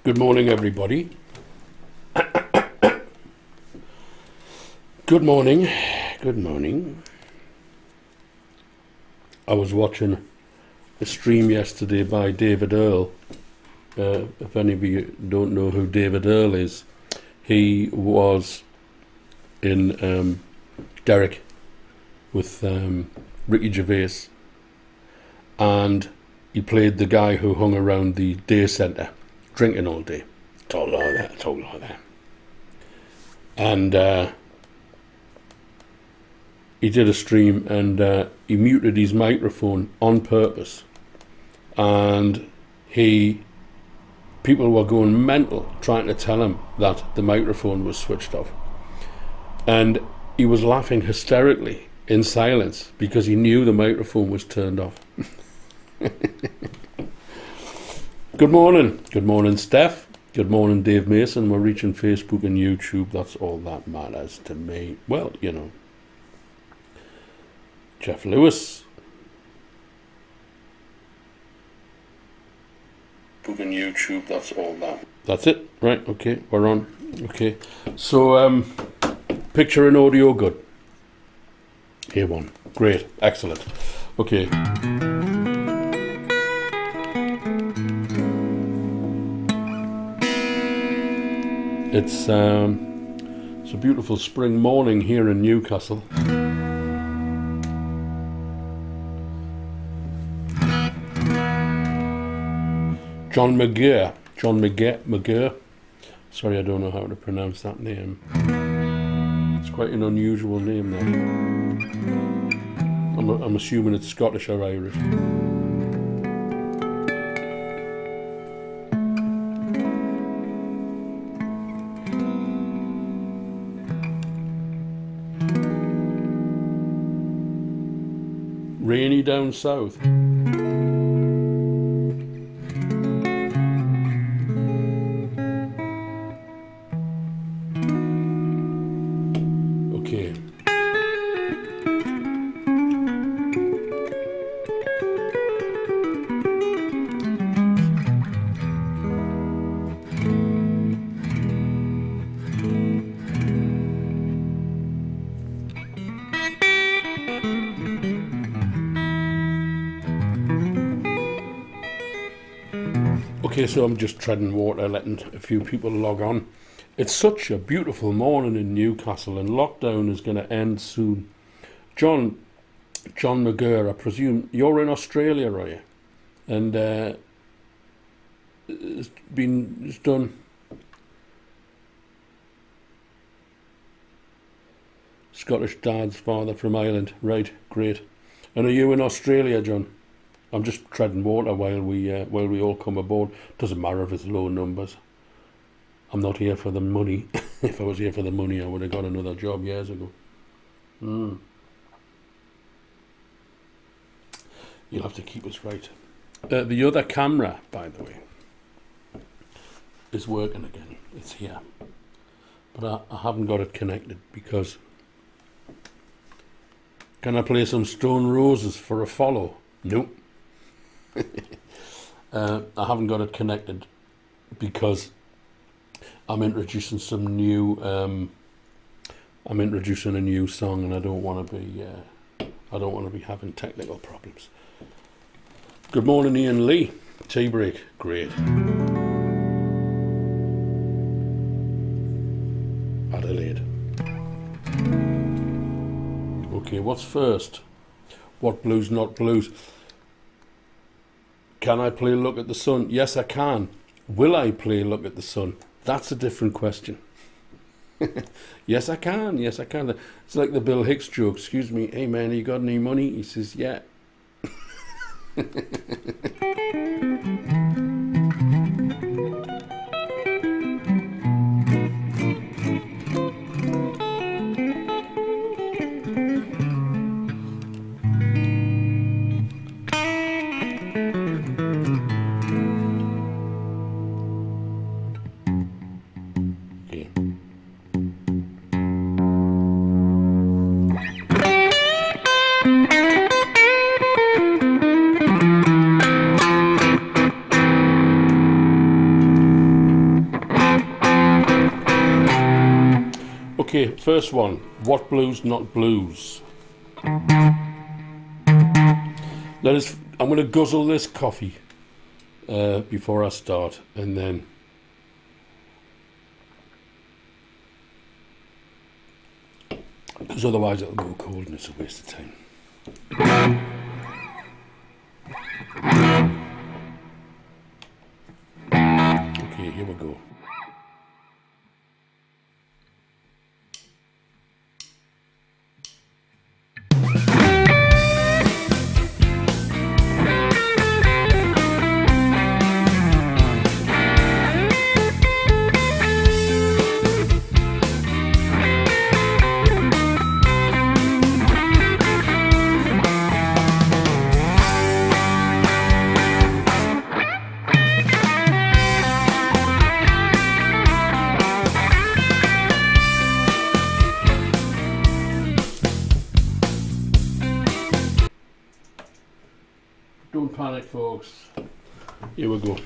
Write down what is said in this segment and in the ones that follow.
Good morning, everybody. Good morning. Good morning. I was watching a stream yesterday by David Earl. If any of you don't know who David Earl is, he was in Derek with Ricky Gervais, and he played the guy who hung around the day centre drinking all day. Talk like that. And he did a stream, and he muted his microphone on purpose, and people were going mental trying to tell him that the microphone was switched off, and he was laughing hysterically in silence because he knew the microphone was turned off. Good morning Steph, good morning Dave Mason. We're reaching Facebook and YouTube, that's all that matters to me. Well, you know, Jeff Lewis, Facebook and YouTube, that's all that's it, right? Okay, we're on. Okay, so picture and audio good. A1, great, excellent. Okay. It's a beautiful spring morning here in Newcastle. John McGurr. Sorry, I don't know how to pronounce that name. It's quite an unusual name, though. I'm assuming it's Scottish or Irish. Rainy down south. Okay. Okay, so I'm just treading water, letting a few people log on. It's such a beautiful morning in Newcastle, and lockdown is going to end soon. John McGurr, I presume you're in Australia, are you? And it's done. Scottish dad's father from Ireland, right? Great. And are you in Australia, John? I'm just treading water while we all come aboard. Doesn't matter if it's low numbers. I'm not here for the money. If I was here for the money, I would have got another job years ago. You'll have to keep us right. The other camera, by the way, is working again. It's here. But I haven't got it connected because... Can I play some Stone Roses for a follow? Nope. I haven't got it connected because I'm introducing some new. I'm introducing a new song, and I don't want to be. I don't want to be having technical problems. Good morning, Ian Lee. Tea break, great. Adelaide. Okay, what's first? What blues, not blues? Can I play Look at the Sun? Yes, I can. Will I play Look at the Sun? That's a different question. Yes, I can. Yes, I can. It's like the Bill Hicks joke. Excuse me, hey man, you got any money? He says, yeah. Okay, first one. What blues, not blues? I'm going to guzzle this coffee before I start, and then because otherwise it'll go cold and it's a waste of time. Okay, here we go. Don't panic, folks. Here we go.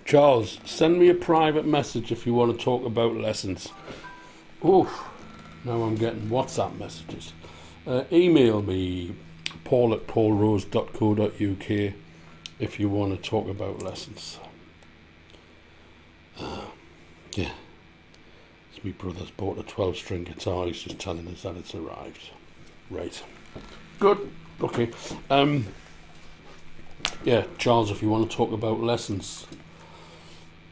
Charles, send me a private message if you want to talk about lessons. Oof, now I'm getting WhatsApp messages. Email me, paul@paulrose.co.uk, if you want to talk about lessons. Yeah, it's my brother's bought a 12-string guitar. He's just telling us that it's arrived. Right, good. Okay. Yeah, Charles, if you want to talk about lessons,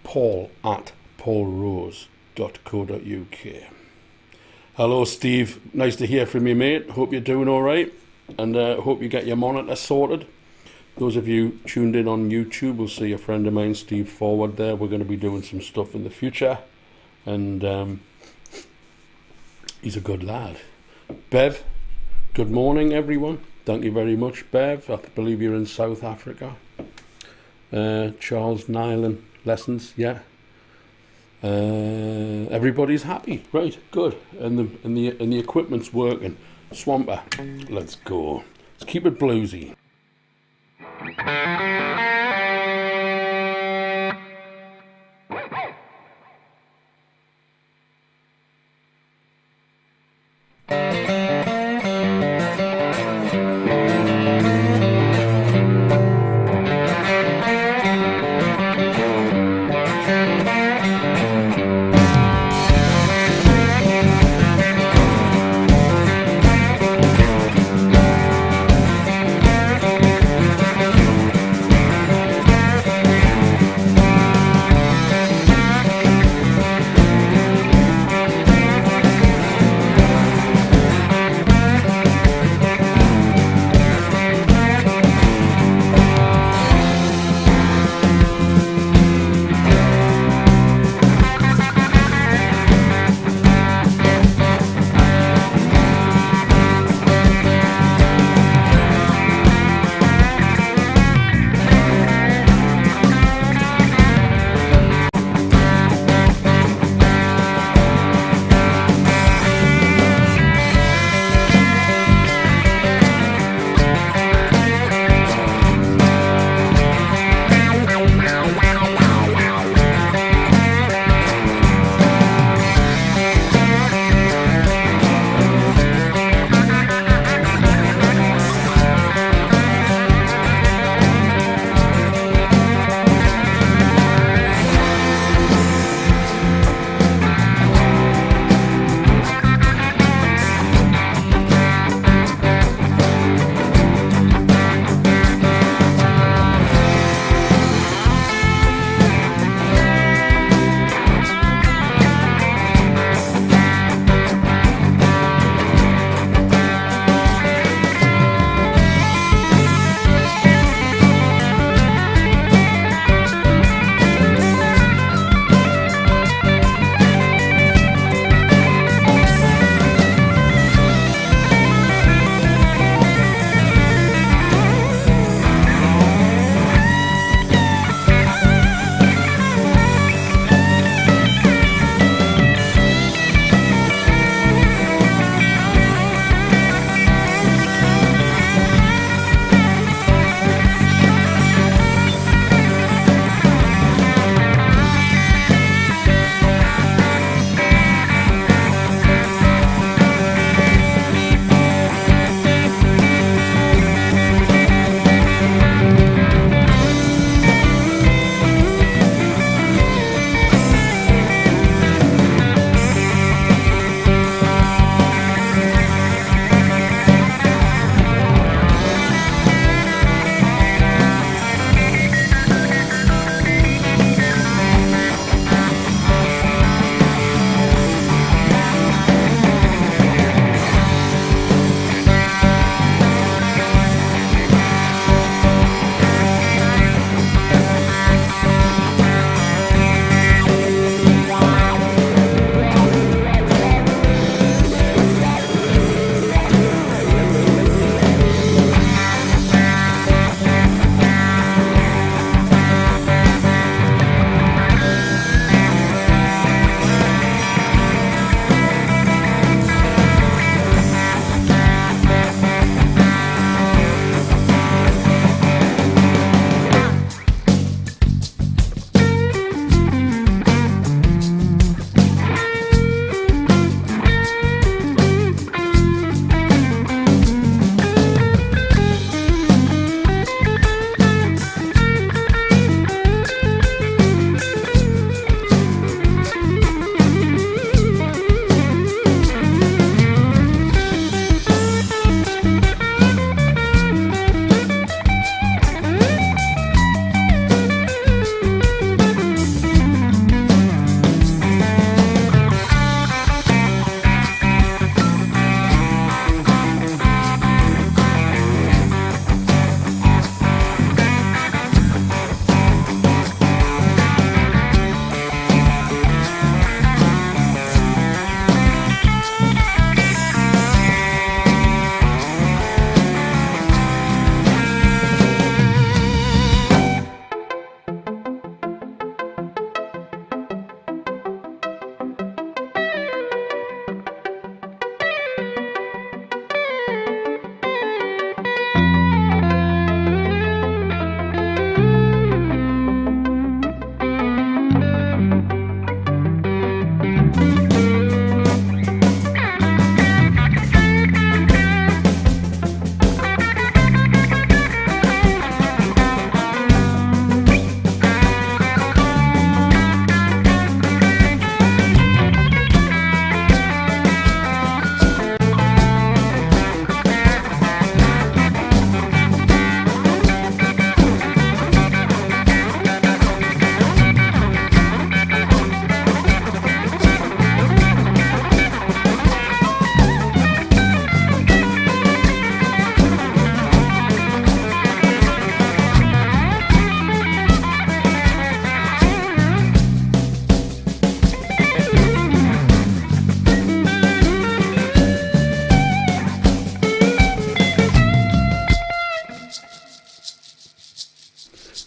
paul@paulrose.co.uk. Hello, Steve. Nice to hear from you, mate. Hope you're doing all right, and hope you get your monitor sorted. Those of you tuned in on YouTube will see a friend of mine, Steve Forward, there. We're going to be doing some stuff in the future, and he's a good lad. Bev, good morning, everyone. Thank you very much, Bev. I believe you're in South Africa. Charles Nyland lessons, yeah. Everybody's happy, right? Good, and the equipment's working. Swamper, let's go. Let's keep it bluesy.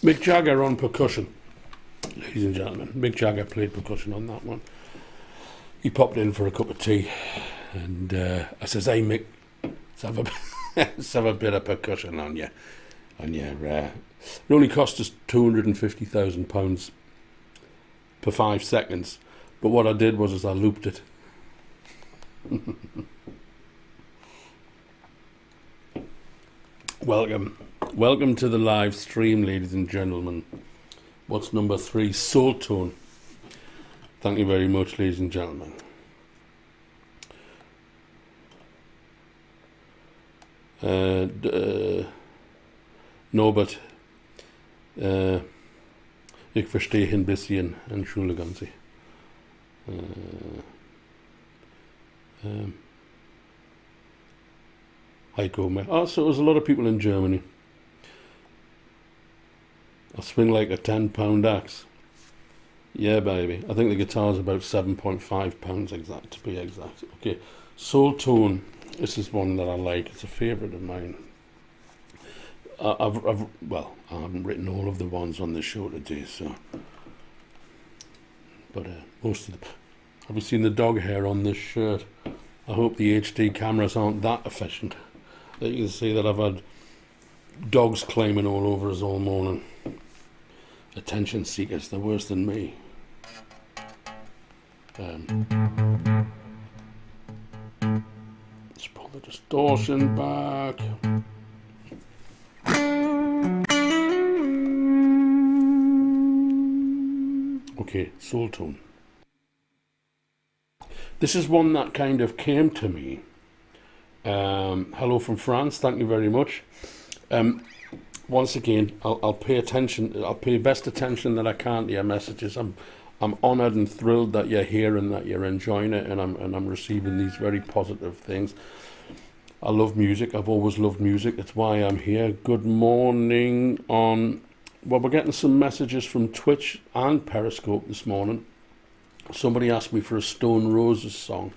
Mick Jagger on percussion, ladies and gentlemen. Mick Jagger played percussion on that one. He popped in for a cup of tea, and I says, "Hey Mick, let's have a bit of percussion on you. It only cost us £250,000 per 5 seconds, but what I did was I looped it." Welcome to the live stream, ladies and gentlemen. What's number 3? Soul Tone. Thank you very much, ladies and gentlemen. Norbert, ich verstehe ein bisschen, entschuldigen Sie. Heiko, so there's a lot of people in Germany. I swing like a £10 axe. Yeah, baby. I think the guitar's about £7.5 exact, to be exact. Okay, Soul Tone. This is one that I like. It's a favourite of mine. I haven't written all of the ones on the show today, so. But most of them. Have you seen the dog hair on this shirt? I hope the HD cameras aren't that efficient. You can see that I've had dogs climbing all over us all morning. Attention seekers, they're worse than me. Let's pull the distortion back. Okay, Soul Tone. This is one that kind of came to me. Hello from France, thank you very much. Once again, I'll pay attention. I'll pay best attention that I can to your messages. I'm honoured and thrilled that you're here and that you're enjoying it, and I'm receiving these very positive things. I love music. I've always loved music. That's why I'm here. Good morning on. Well, we're getting some messages from Twitch and Periscope this morning. Somebody asked me for a Stone Roses song.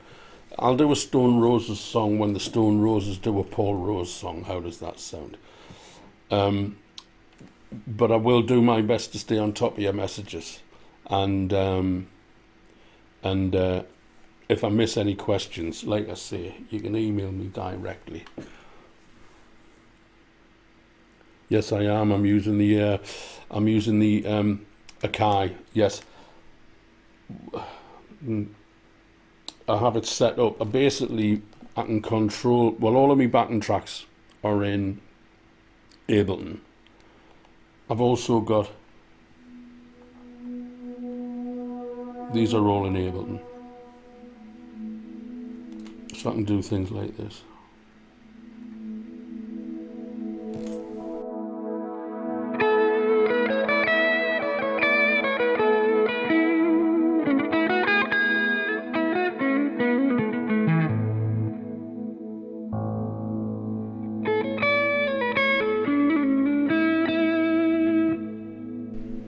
I'll do a Stone Roses song when the Stone Roses do a Paul Rose song. How does that sound? But I will do my best to stay on top of your messages, and if I miss any questions, like I say, you can email me directly. Yes, I am. I'm using the Akai. Yes, I have it set up. I can control. Well, all of my backing tracks are in Ableton. I've also got, these are all in Ableton, so I can do things like this.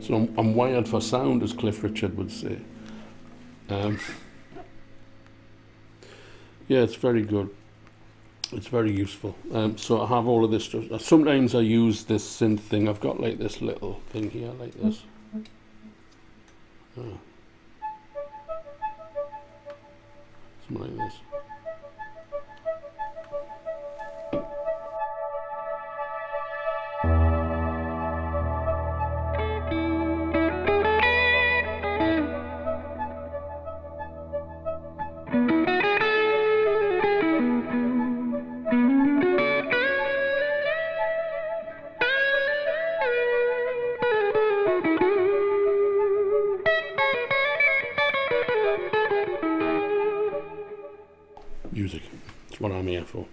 So I'm wired for sound, as Cliff Richard would say. Yeah, it's very good. It's very useful. So I have all of this stuff. Sometimes I use this synth thing. I've got like this little thing here, like this. Something like this. Music. That's what I'm here for.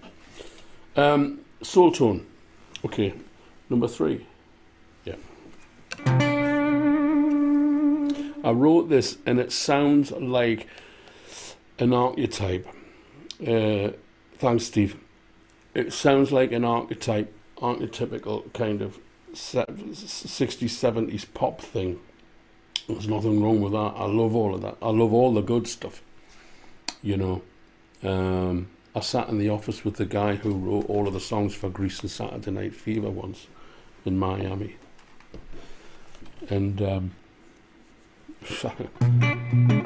Soul Tone. Okay, number 3. Yeah. I wrote this and it sounds like an archetype. Thanks, Steve. It sounds like an archetypical kind of 60s, 70s pop thing. There's nothing wrong with that. I love all of that. I love all the good stuff, you know. I sat in the office with the guy who wrote all of the songs for Grease and Saturday Night Fever once in Miami. And I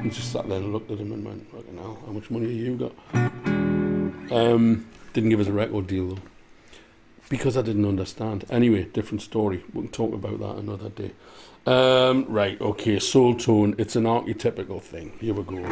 just sat there and looked at him and went, fucking hell, how much money have you got? Didn't give us a record deal though, because I didn't understand. Anyway, different story. We can talk about that another day. Right, okay, soul tone. It's an archetypical thing. Here we go.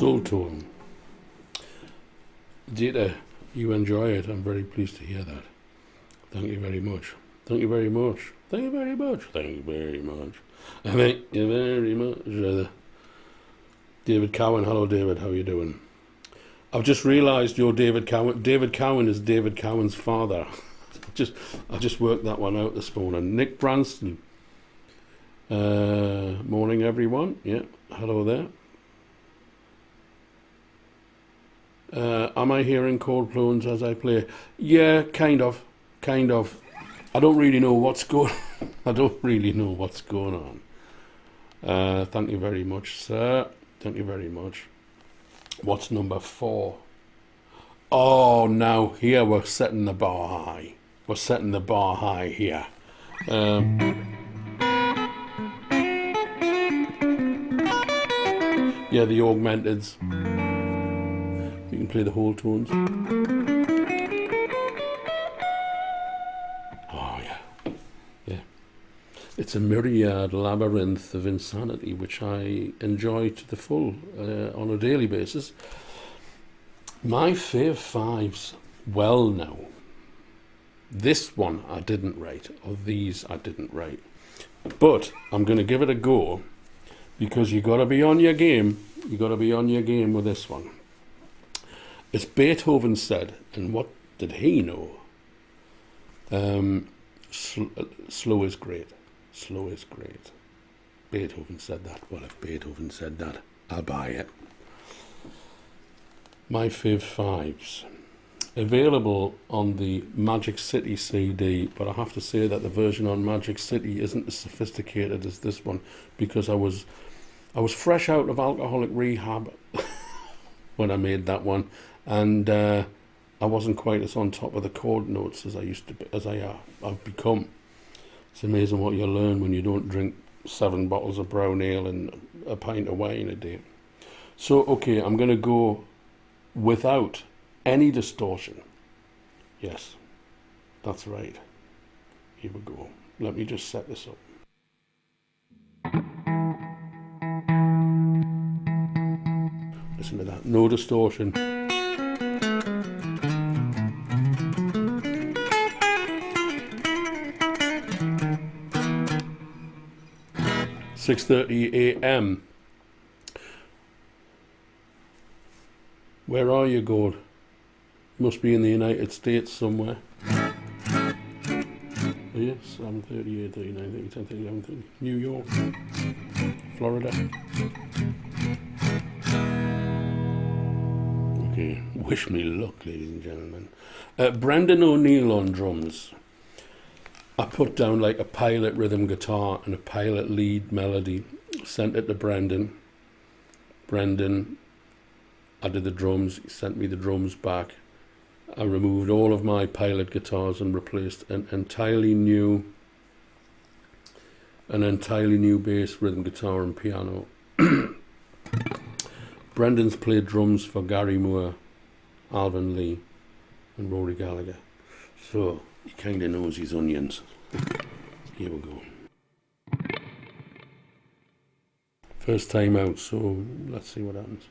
soul tone. Data, you enjoy it. I'm very pleased to hear that. Thank you very much. Thank you very much. Thank you very much. Thank you very much. Thank you very much. David Cowan. Hello, David. How are you doing? I've just realised you're David Cowan. David Cowan is David Cowan's father. I just worked that one out this morning. Nick Branston. Morning, everyone. Yeah. Hello there. Am I hearing chord clones as I play? Yeah, kind of. I don't really know what's going. I don't really know what's going on. Thank you very much, sir. Thank you very much. What's number 4? Oh, now here we're setting the bar high. We're setting the bar high here. Yeah, the augmenteds. You can play the whole tones. Oh, yeah. It's a myriad labyrinth of insanity, which I enjoy to the full on a daily basis. My fave 5s, well now. This one I didn't write, or these I didn't write. But I'm going to give it a go, because you got to be on your game. You got to be on your game with this one. As Beethoven said, and what did he know? Slow is great. Slow is great. Beethoven said that. Well, if Beethoven said that, I'll buy it. My fave 5s. Available on the Magic City CD, but I have to say that the version on Magic City isn't as sophisticated as this one, because I was fresh out of alcoholic rehab when I made that one, and I wasn't quite as on top of the chord notes as I used to be, I've become. It's amazing what you learn when you don't drink 7 bottles of brown ale and a pint of wine a day. So okay, I'm going to go without any distortion. Yes, that's right. Here we go. Let me just set this up. Listen to that. No distortion. .30 a.m. Where are you, God? You must be in the United States somewhere. Yes, 7:30, 8:30, 9:30, 10:30, 11:30. New York, Florida. Okay, wish me luck, ladies and gentlemen. Brendan O'Neill on drums. I put down like a pilot rhythm guitar and a pilot lead melody. Sent it to Brendan. Brendan, I did the drums. He sent me the drums back. I removed all of my pilot guitars and replaced an entirely new bass, rhythm guitar and piano. Brendan's played drums for Gary Moore, Alvin Lee and Rory Gallagher, so he kind of knows his onions. Here we go. First time out, so let's see what happens.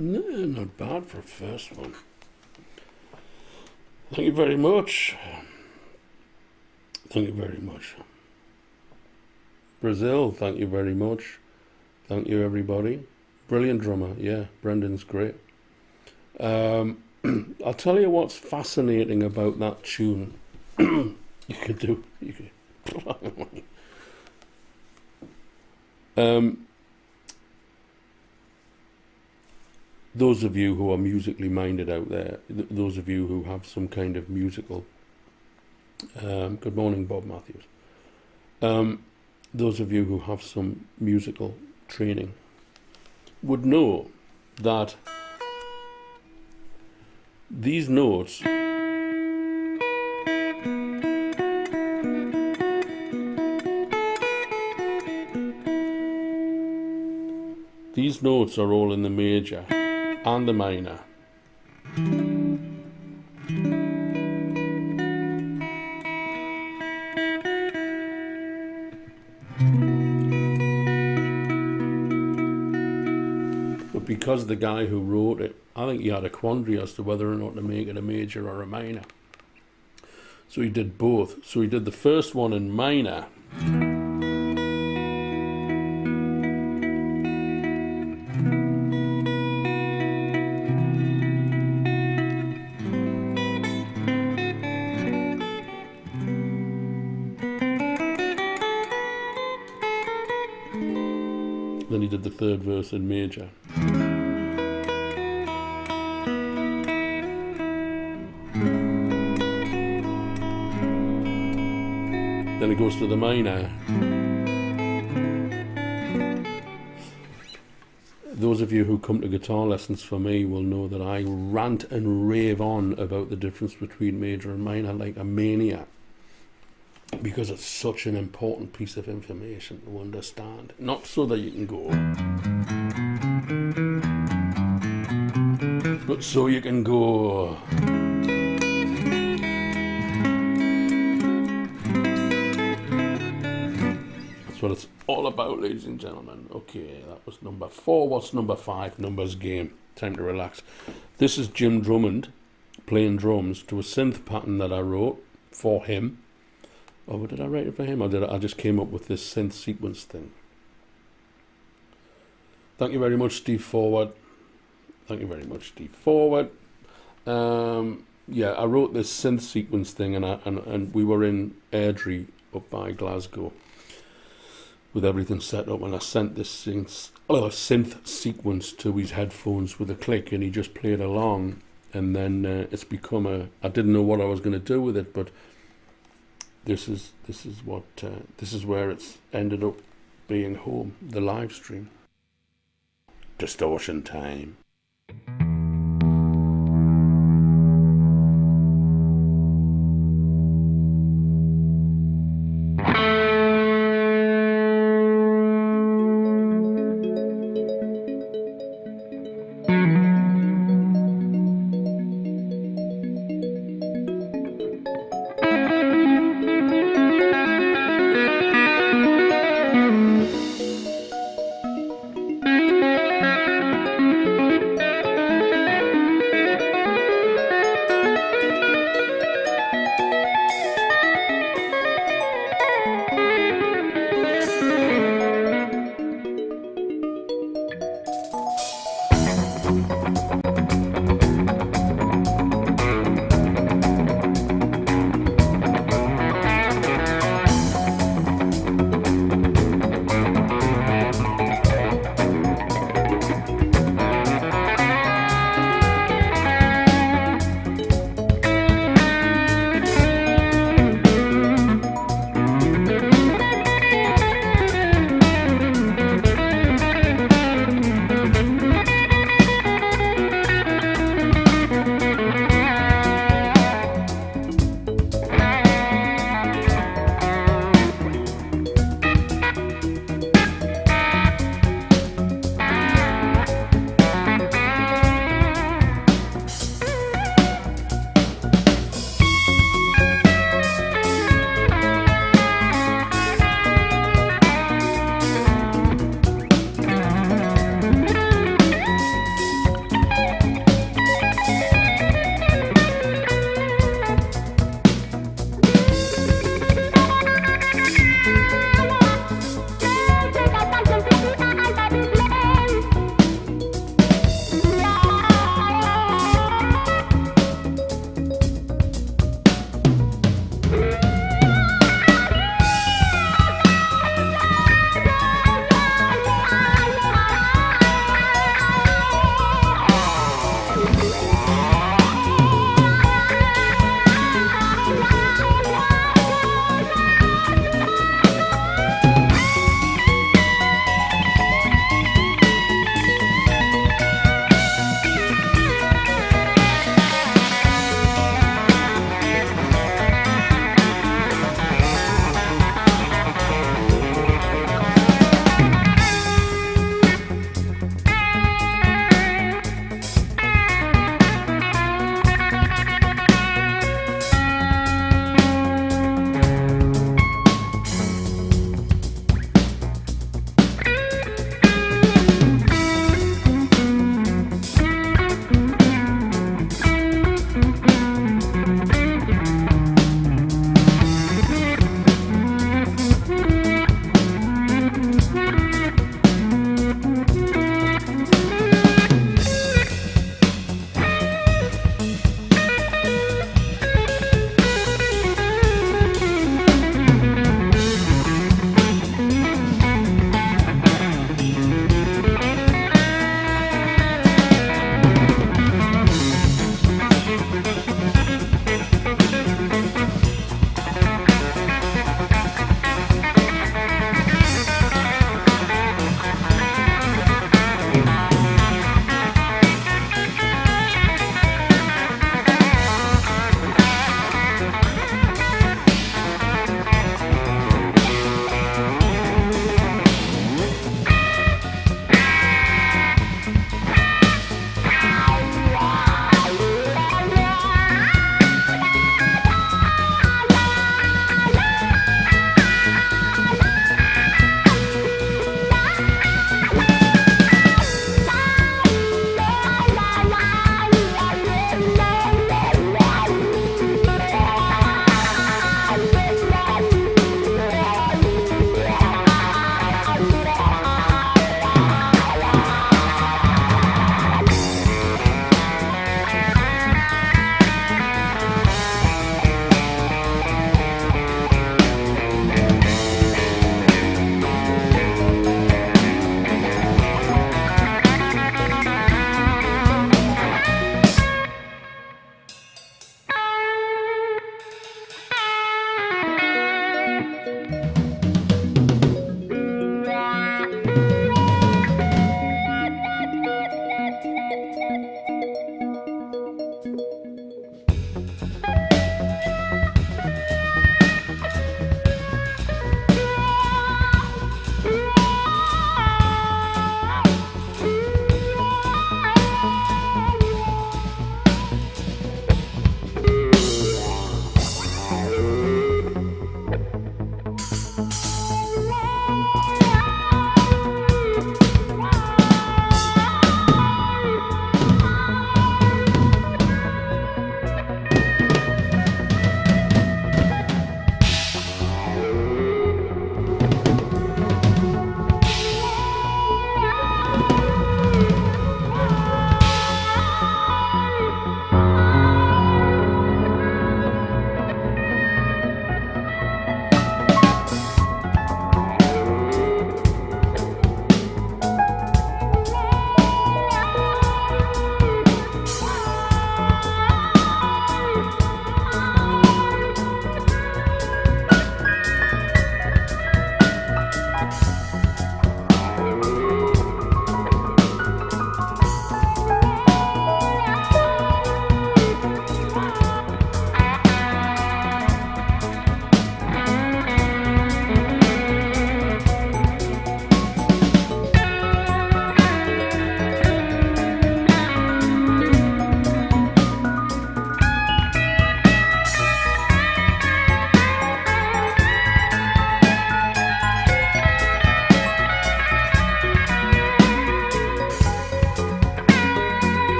Not bad for a first one. Thank you very much. Thank you very much. Brazil, thank you very much. Thank you, everybody. Brilliant drummer. Yeah, Brendan's great. I'll tell you what's fascinating about that tune. You could do. Those of you who are musically minded out there, those of you who have some kind of musical, good morning, Bob Matthews. Those of you who have some musical training would know that these notes are all in the major and the minor. But because the guy who wrote it, I think he had a quandary as to whether or not to make it a major or a minor. So he did both. So he did the first one in minor. he did the third verse in major. Then it goes to the minor. Those of you who come to guitar lessons for me will know that I rant and rave on about the difference between major and minor like a maniac, because it's such an important piece of information to understand. Not so that you can go, but so you can go. That's what it's all about, ladies and gentlemen. Okay, that was number 4. What's number 5? Numbers game. Time to relax. This is Jim Drummond playing drums to a synth pattern that I wrote for him. Or did I write it for him? Or did I just came up with this synth sequence thing? Thank you very much, Steve Forward. Thank you very much, Steve Forward. Yeah, I wrote this synth sequence thing, and we were in Airdrie up by Glasgow with everything set up, and I sent this synth sequence to his headphones with a click, and he just played along, and then it's become I didn't know what I was going to do with it, but this is where it's ended up being home, the live stream. Distortion time.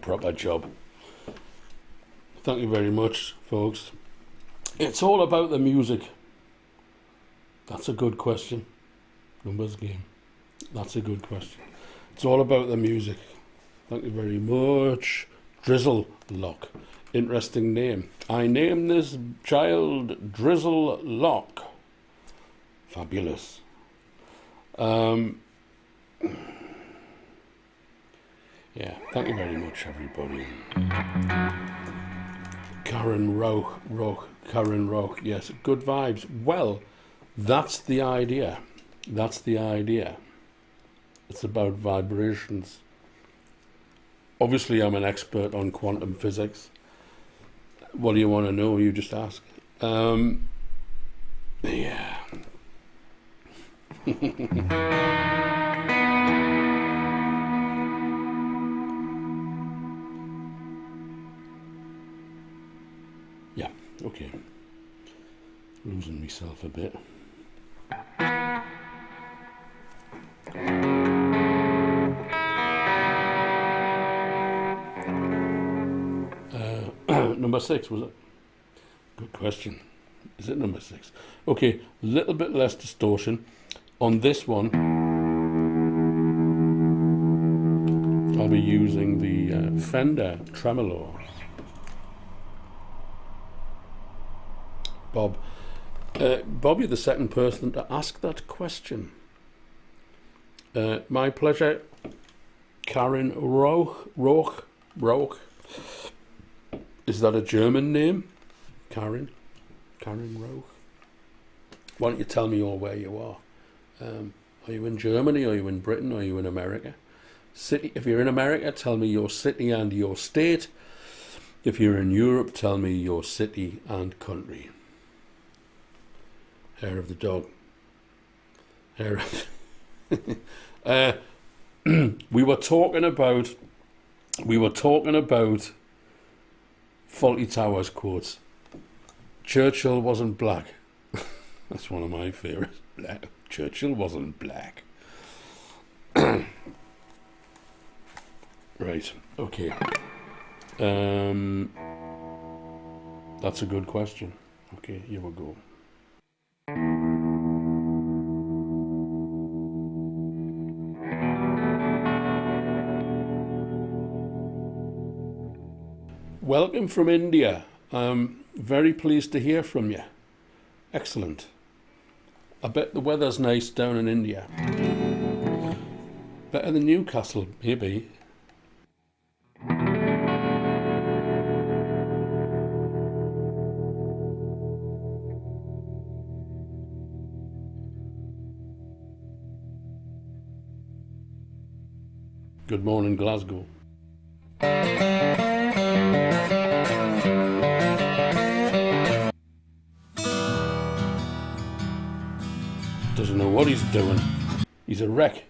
proper job. Thank you very much, folks. It's all about the music. That's a good question. Numbers game. That's a good question. It's all about the music. Thank you very much. Drizzle Lock. Interesting name. I named this child Drizzle Lock. Fabulous. Yeah, thank you very much, everybody. Karen Roch, Karen Roch. Yes, good vibes. Well, that's the idea. That's the idea. It's about vibrations. Obviously, I'm an expert on quantum physics. What do you want to know? You just ask. Yeah. Yeah, okay. Losing myself a bit. Number 6, was it? Good question. Is it number 6? Okay, a little bit less distortion. On this one, I'll be using the Fender Tremolo. Bob, you're the second person to ask that question. My pleasure. Karen Roch. Is that a German name? Karen Roch. Why don't you tell me all where you are? Are you in Germany? Are you in Britain? Are you in America? City. If you're in America, tell me your city and your state. If you're in Europe, tell me your city and country. Hair of the dog. Hair of we were talking about Fawlty Towers quotes. Churchill wasn't black. That's one of my favourites. Churchill wasn't black. Right, okay. That's a good question. Okay, here we go. Welcome from India. I'm very pleased to hear from you. Excellent. I bet the weather's nice down in India. Better than Newcastle, maybe. Good morning, Glasgow. Doesn't know what he's doing. He's a wreck.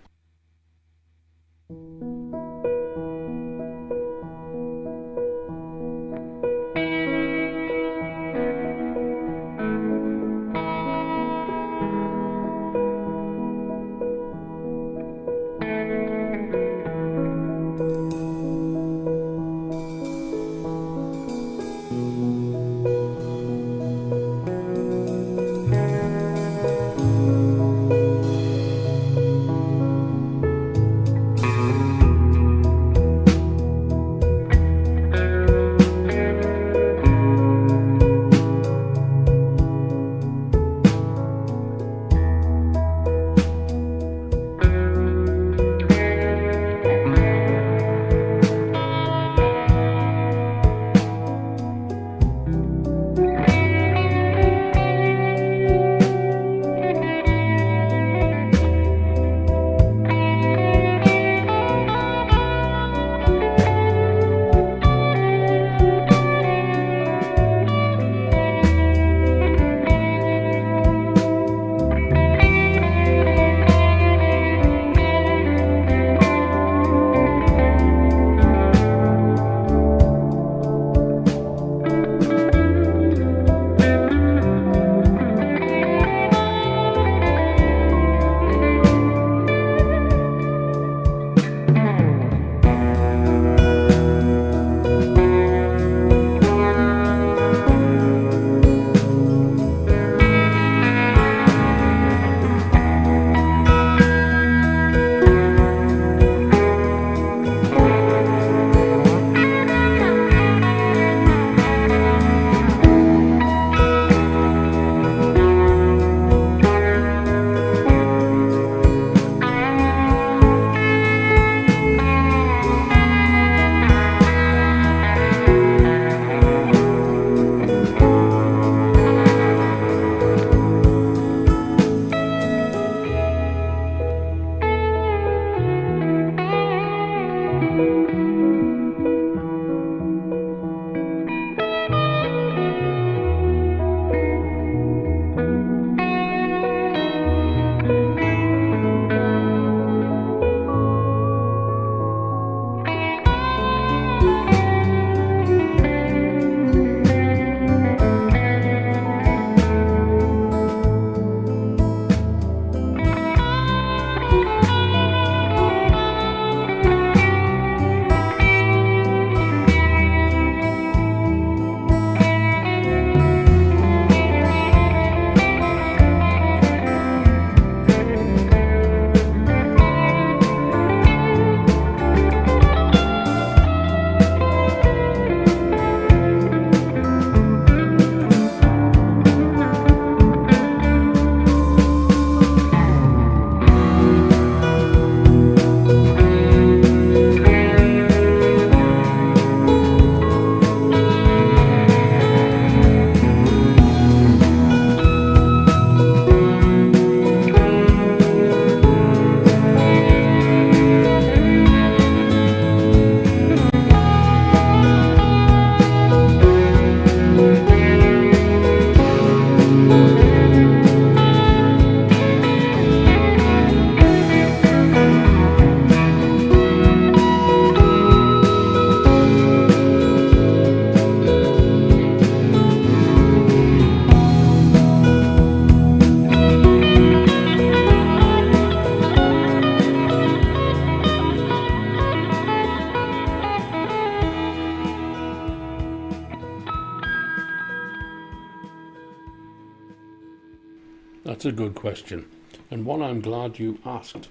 That's a good question, and one I'm glad you asked.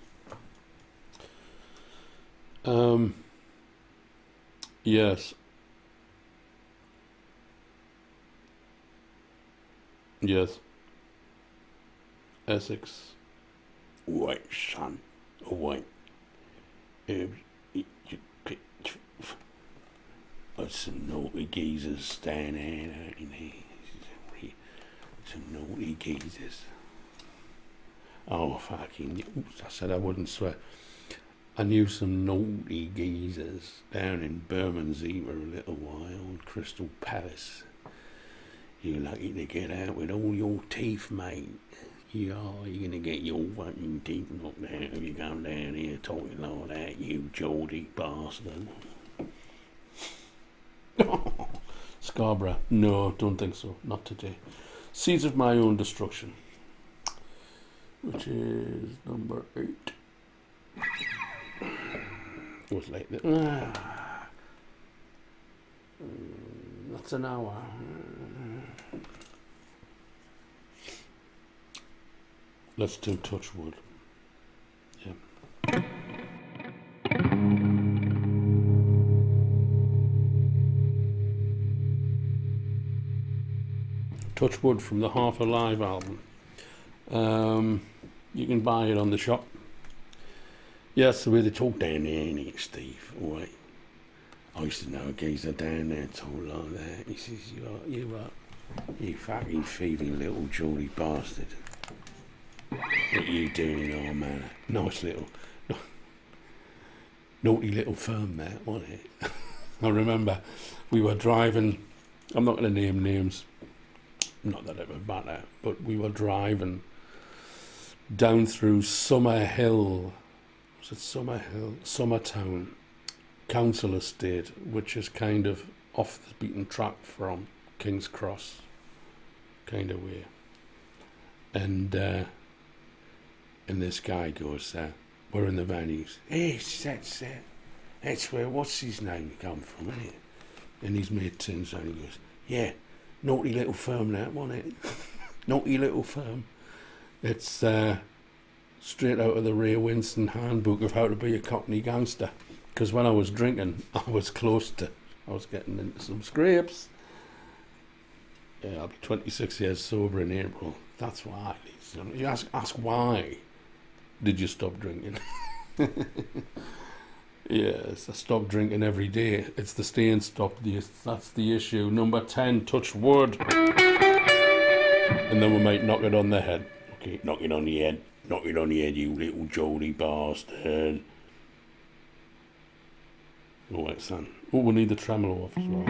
Yes. Yes. Essex. Wait, son. Wait. There's some naughty geezers standing out in here. Some naughty geezers. Oh, fucking... Oops, I said I wouldn't swear. I knew some naughty geezers down in Bermondsey for a little while, Crystal Palace. You're lucky to get out with all your teeth, mate. You're gonna get your fucking teeth knocked out if you come down here talking like that, you Geordie bastard. Scarborough. No, don't think so. Not today. Seeds of My Own Destruction, which is number 8. It was like that. That's an hour. Let's do Touchwood. Yeah. Touchwood from the Half Alive album. You can buy it on the shop. Yes, the way they talk down there, ain't it, Steve? All right. I used to know a geezer down there talk like that. He says, you fucking thieving little Geordie bastard. What are you doing in our manor? Nice little, naughty little firm that, wasn't it? I remember we were driving, I'm not going to name names, not that it would matter, but we were driving down through Summerhill, was it Summerhill? Summertown Council Estate, which is kind of off the beaten track from King's Cross, kind of way. And this guy goes, we're in the van, he goes, hey, that's where, what's his name come from, isn't it? And his mate turns around and he goes, yeah, naughty little firm that, wasn't it? Naughty little firm. It's straight out of the Ray Winston handbook of how to be a Cockney gangster. Because when I was drinking, I was getting into some scrapes. Yeah, I'll be 26 years sober in April. That's why. You ask why did you stop drinking? Yes, I stopped drinking every day. It's the staying stop. That's the issue. Number 10, touch wood. And then we might knock it on the head. Okay, knock it on the head. Knock it on the head, you little Geordie bastard. All right, son. Oh, we need the tremolo off as well.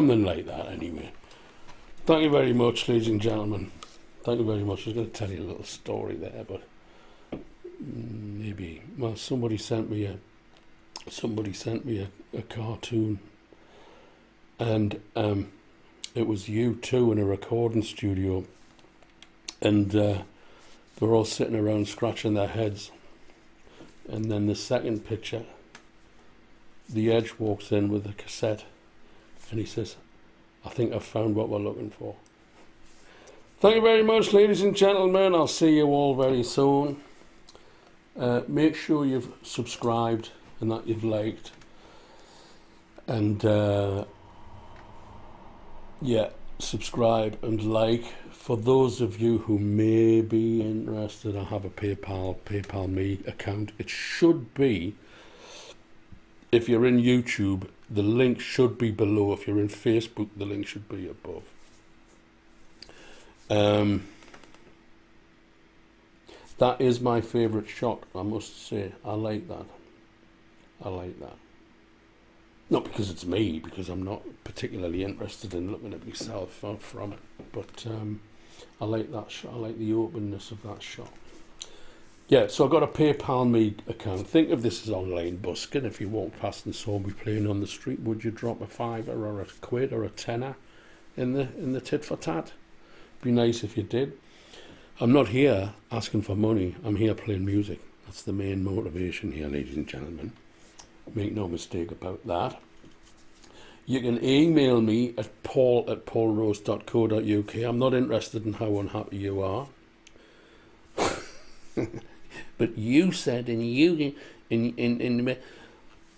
something like that anyway. Thank you very much, ladies and gentlemen. Thank you very much. I was going to tell you a little story there, but maybe. Well, somebody sent me a cartoon, and it was you two in a recording studio, and they were all sitting around scratching their heads. And then the second picture, the Edge walks in with a cassette, and he says, "I think I've found what we're looking for." Thank you very much, ladies and gentlemen. I'll see you all very soon. Make sure you've subscribed and that you've liked. And yeah, subscribe and like. For those of you who may be interested, I have a PayPal Me account. It should be, if you're in YouTube, the link should be below. If you're in Facebook, the link should be above. That is my favourite shot, I must say. I like that. I like that. Not because it's me, because I'm not particularly interested in looking at myself from it. But I like that shot. I like the openness of that shot. Yeah, so I've got a PayPal Me account. Think of this as online busking. If you walk past and saw me playing on the street, would you drop a £5 or a quid or a tenner in the tit for tat? Be nice if you did. I'm not here asking for money. I'm here playing music. That's the main motivation here, ladies and gentlemen. Make no mistake about that. You can email me at paul@paulrose.co.uk. I'm not interested in how unhappy you are. But you said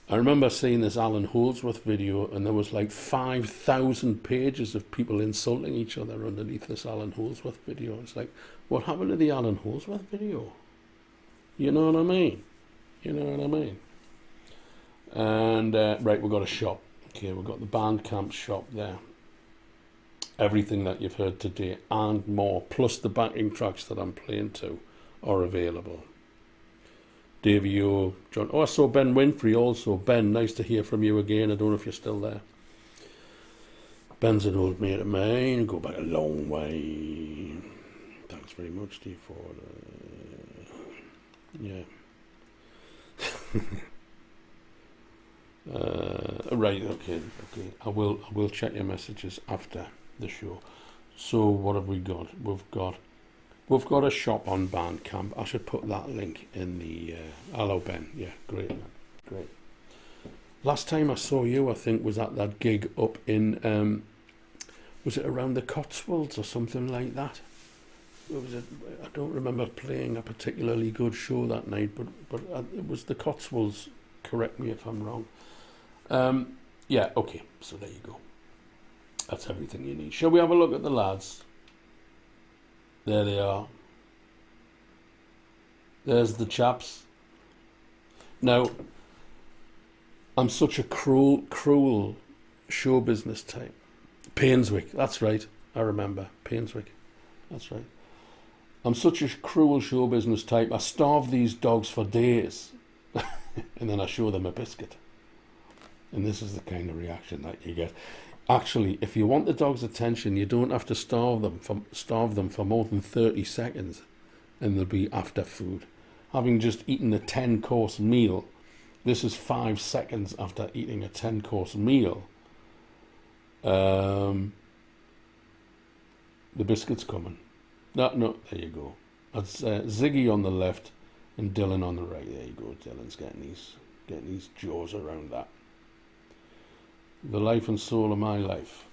I remember seeing this Alan Holdsworth video, and there was like 5,000 pages of people insulting each other underneath this Alan Holdsworth video. It's like, what happened to the Alan Holdsworth video? You know what I mean? You know what I mean? And right, we've got a shop. Okay, we've got the Bandcamp shop there. Everything that you've heard today and more, plus the backing tracks that I'm playing to, are available. Davey O, John. Oh, I saw Ben Winfrey also. Ben, nice to hear from you again. I don't know if you're still there. Ben's an old mate of mine. Go back a long way. Thanks very much, Steve, for yeah. Right, okay. I will check your messages after the show. So what have we got? We've got a shop on Bandcamp. I should put that link in the... hello, Ben. Yeah, great, man. Great. Last time I saw you, I think, was at that gig up in... was it around the Cotswolds or something like that? I don't remember playing a particularly good show that night, but it was the Cotswolds. Correct me if I'm wrong. Yeah, okay. So there you go. That's everything you need. Shall we have a look at the lads? There they are. There's the chaps. Now, I'm such a cruel show business type. Painswick, that's right. I remember. Painswick, that's right. I'm such a cruel show business type. I starve these dogs for days. And then I show them a biscuit. And this is the kind of reaction that you get. Actually, if you want the dog's attention, you don't have to starve them for more than 30 seconds, and they'll be after food. Having just eaten a 10-course meal, this is 5 seconds after eating a 10-course meal. The biscuit's coming. No, there you go. That's Ziggy on the left and Dylan on the right. There you go. Dylan's getting his jaws around that. The life and soul of my life.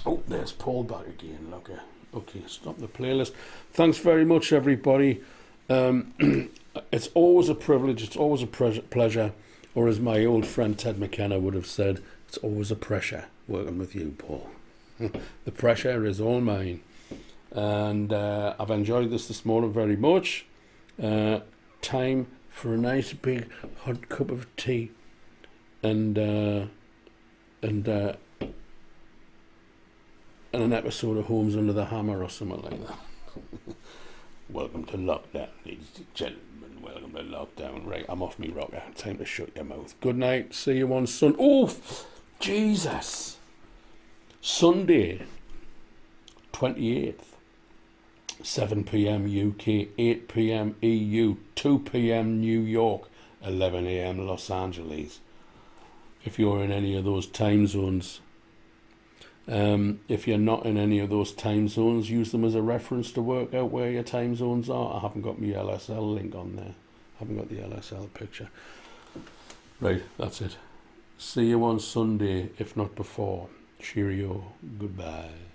Oh, there's Paul back again. Look, okay, stop the playlist. Thanks very much, everybody. It's always a privilege. It's always a pleasure. Or as my old friend Ted McKenna would have said, it's always a pressure working with you, Paul. The pressure is all mine. And I've enjoyed this morning very much. Time for a nice big hot cup of tea. And an episode of Homes Under the Hammer or something like that. Welcome to lockdown, ladies and gentlemen. Welcome to lockdown. Right, I'm off me rocker. Time to shut your mouth. Good night. See you on Sunday. Oh, Jesus. Sunday, 28th, 7 p.m. UK, 8 p.m. EU, 2 p.m. New York, 11 a.m. Los Angeles. If you're in any of those time zones. If you're not in any of those time zones, use them as a reference to work out where your time zones are. I haven't got my LSL link on there. I haven't got the LSL picture. Right, that's it. See you on Sunday, if not before. Cheerio. Goodbye.